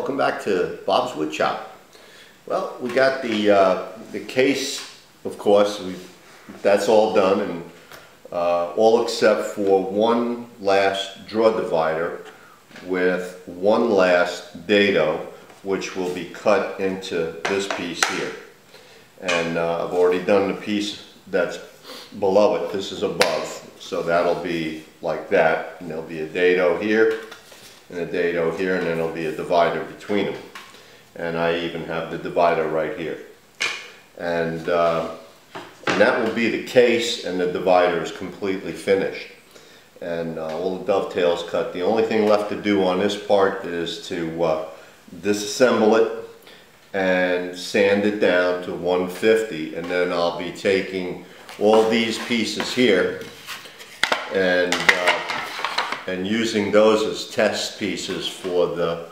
welcome back to Bob's Wood Shop. Well, we got the case, of course. That's all done, and all except for one last draw divider with one last dado, which will be cut into this piece here. And I've already done the piece that's below it. This is above, so that'll be like that, and there'll be a dado here and a dado here, and then there'll be a divider between them. And I even have the divider right here. And that will be the case, and the divider is completely finished. And all the dovetails cut. The only thing left to do on this part is to disassemble it and sand it down to 150, and then I'll be taking all these pieces here and using those as test pieces for the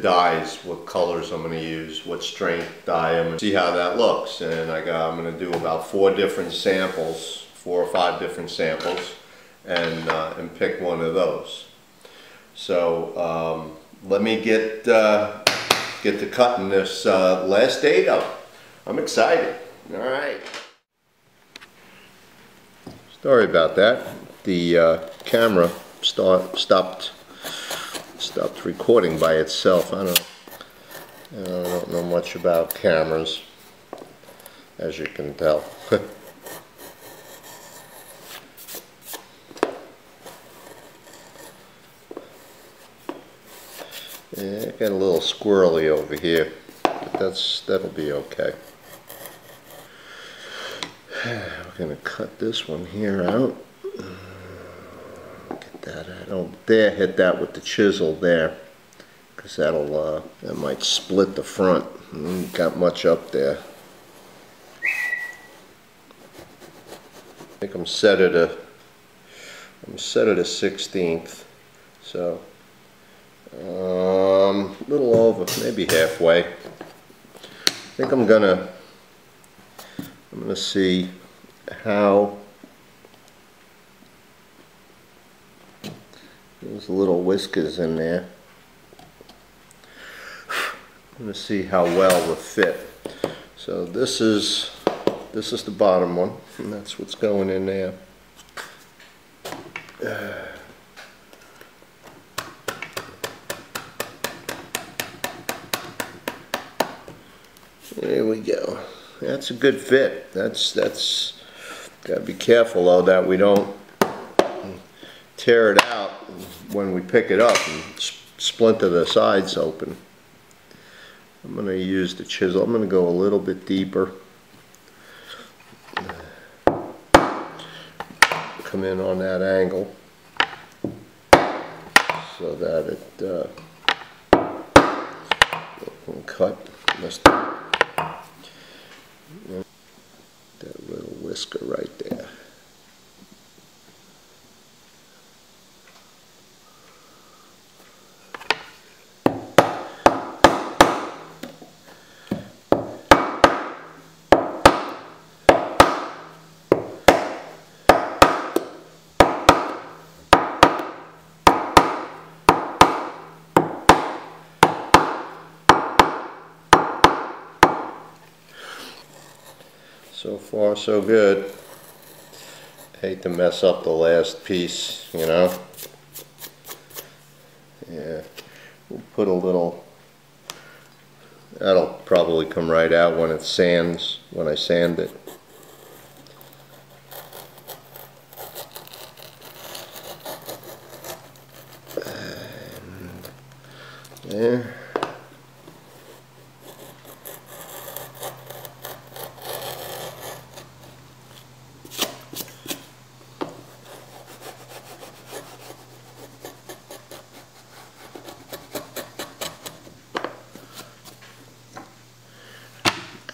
dyes, what colors I'm going to use, what strength dye I'm going to see how that looks. And I'm going to do about 4 different samples, 4 or 5 different samples, and pick one of those. So let me get to cutting this last dado. I'm excited. All right. Sorry about that. The camera stopped recording by itself. I don't know much about cameras, as you can tell. Yeah, got a little squirrely over here, but that'll be okay. We're gonna cut this one here out. Get that. I don't dare hit that with the chisel there, because that might split the front. Ain't got much up there. I think I'm set at a 1/16, so a little over, maybe halfway. I think I'm gonna see how there's little whiskers in there. I'm gonna see how well we'll fit. So this is the bottom one, and that's what's going in there. There we go. That's a good fit. That's gotta be careful though that we don't tear it out when we pick it up and splinter the sides open. I'm gonna use the chisel. I'm gonna go a little bit deeper. Come in on that angle so that it can cut. That little whisker right there. So far, so good. Hate to mess up the last piece, you know. Yeah, we'll put a little. That'll probably come right out when it sands, when I sand it. And there.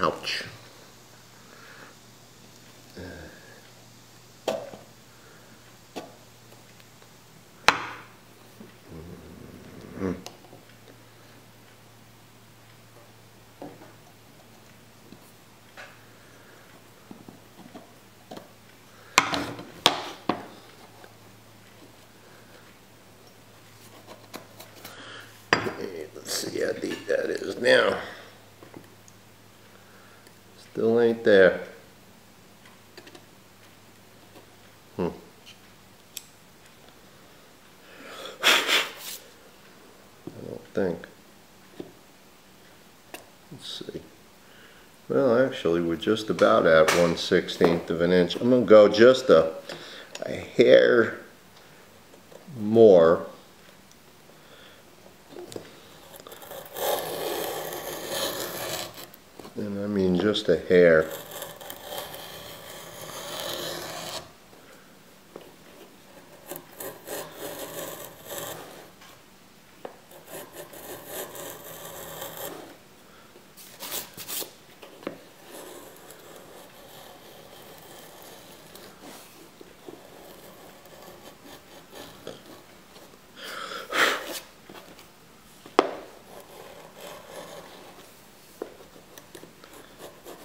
Ouch. is now. Still ain't there. I don't think. Let's see. Well, actually, we're just about at 1/16 of an inch. I'm going to go just a hair more. And I mean just a hair.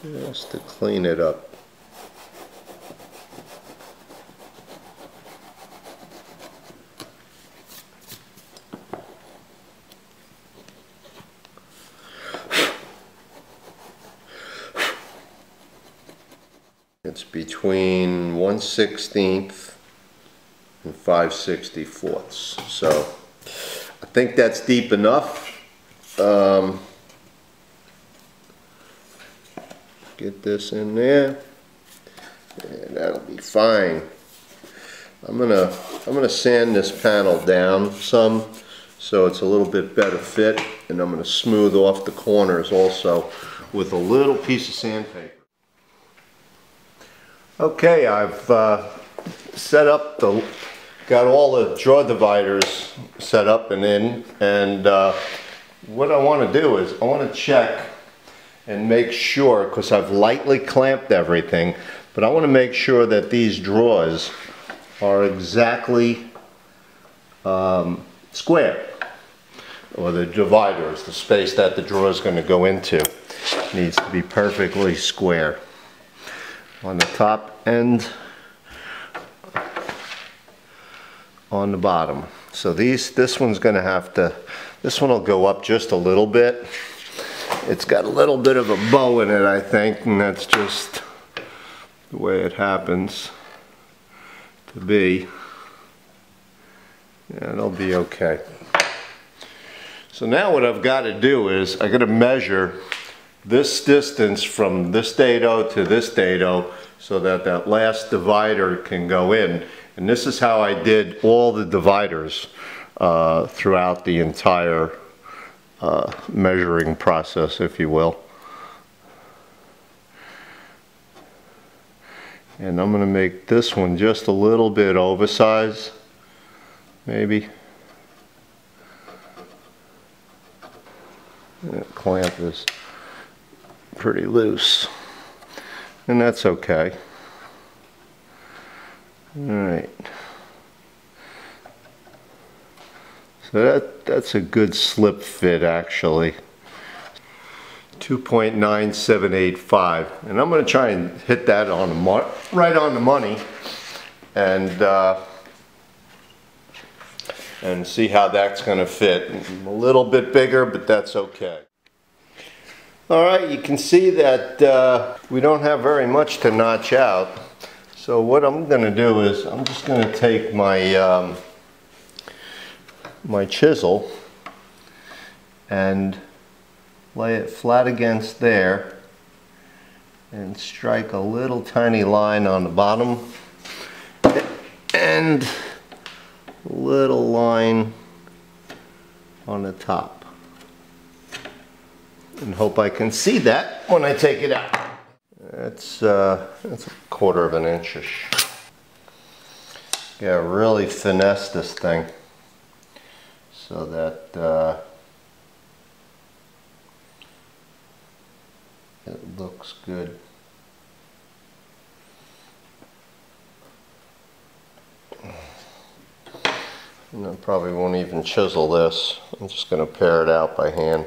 Just to clean it up. It's between 1/16 and 5/64. So I think that's deep enough. Get this in there, and that'll be fine. I'm gonna sand this panel down some so it's a little bit better fit, and I'm gonna smooth off the corners also with a little piece of sandpaper. Okay, I've set up got all the draw dividers set up and in, and what I want to do is I want to check and make sure, because I've lightly clamped everything, but I want to make sure that these drawers are exactly square, or the dividers, the space that the drawer is going to go into, needs to be perfectly square on the top and on the bottom. So this one's going to have to, this one will go up just a little bit. It's got a little bit of a bow in it, I think, and that's just the way it happens to be. Yeah, it'll be okay. So now what I've got to do is I got to measure this distance from this dado to this dado so that that last divider can go in. And this is how I did all the dividers throughout the entire measuring process, if you will. And I'm going to make this one just a little bit oversized, maybe. That clamp is pretty loose, and that's okay. Alright. So that's a good slip fit, actually. 2.9785, and I'm going to try and hit that on the right on the money, and see how that's going to fit. A little bit bigger, but that's okay. All right, you can see that we don't have very much to notch out. So what I'm going to do is I'm just going to take my my chisel and lay it flat against there and strike a little tiny line on the bottom and a little line on the top, and hope I can see that when I take it out. That's a 1/4 of an inch-ish. Yeah, really finesse this thing so that it looks good. And I probably won't even chisel this. I'm just going to pare it out by hand.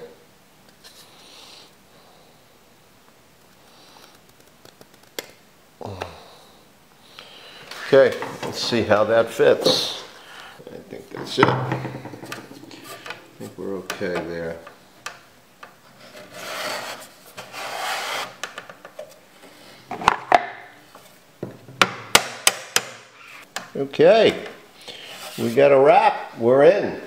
Okay, let's see how that fits. I think that's it. I think we're okay there. Okay, we got a wrap. We're in.